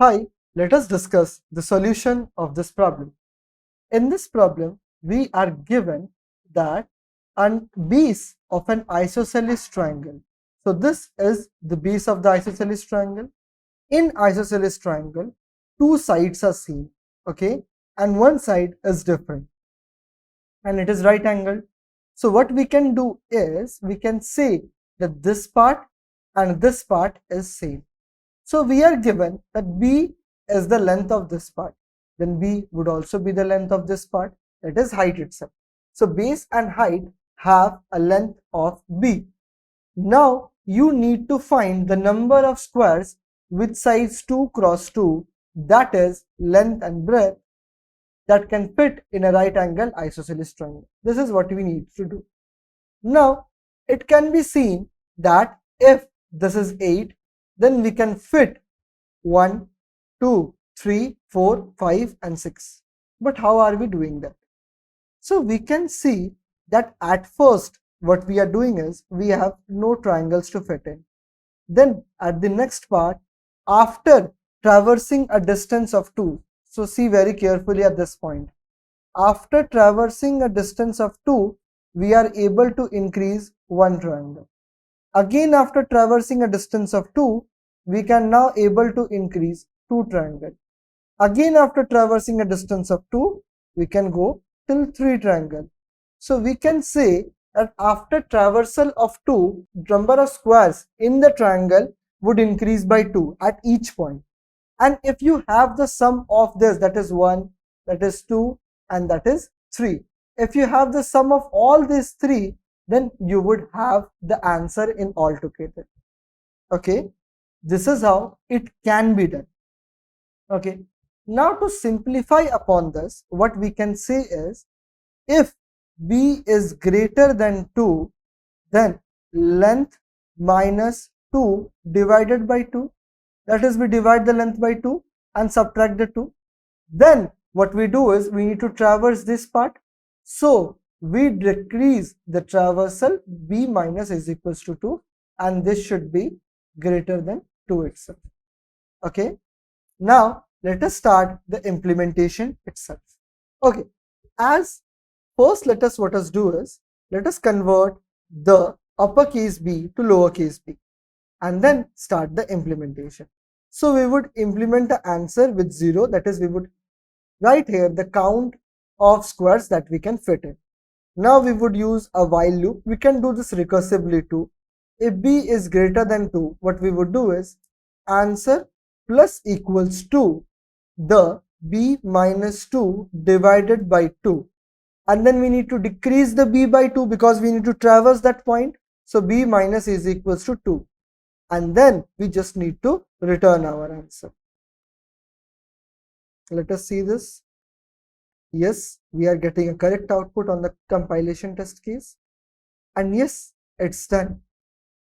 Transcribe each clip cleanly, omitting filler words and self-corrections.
Hi, let us discuss the solution of this problem. In this problem, we are given that a base of an isosceles triangle. So this is the base of the isosceles triangle. In isosceles triangle, two sides are seen, okay, and one side is different, and it is right angled. So what we can do is we can say that this part and this part is same. So we are given that B is the length of this part, then B would also be the length of this part, that is height itself. So base and height have a length of B. Now you need to find the number of squares with size 2 cross 2, that is length and breadth, that can fit in a right angle isosceles triangle. This is what we need to do. Now it can be seen that if this is 8, then we can fit 1, 2, 3, 4, 5 and 6. But how are we doing that? So we can see that at first what we are doing is we have no triangles to fit in. Then at the next part, after traversing a distance of 2, so see very carefully at this point. After traversing a distance of 2, we are able to increase one triangle. Again, after traversing a distance of 2, we can now able to increase two triangles. Again, after traversing a distance of 2, we can go till 3 triangles. So we can say that after traversal of 2, number of squares in the triangle would increase by 2 at each point. And if you have the sum of this, that is 1, that is 2, and that is 3. If you have the sum of all these 3, then you would have the answer in all together. Okay, this is how it can be done. Okay, now to simplify upon this, what we can say is, if B is greater than 2, then length minus 2 divided by 2, that is we divide the length by 2 and subtract the 2. Then what we do is we need to traverse this part. So we decrease the traversal, B minus is equals to 2, and this should be greater than 2 itself. Okay, now let us start the implementation itself. Okay, as first let us do is let us convert the uppercase B to lowercase b and then start the implementation. So we would implement the answer with 0, that is we would write here the count of squares that we can fit in. Now we would use a while loop. We can do this recursively too. If B is greater than 2, what we would do is answer plus equals to the B minus 2 divided by 2. And then we need to decrease the B by 2 because we need to traverse that point. So B minus is equals to 2. And then we just need to return our answer. Let us see this. Yes, we are getting a correct output on the compilation test case. And yes, it's done.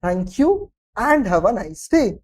Thank you and have a nice day.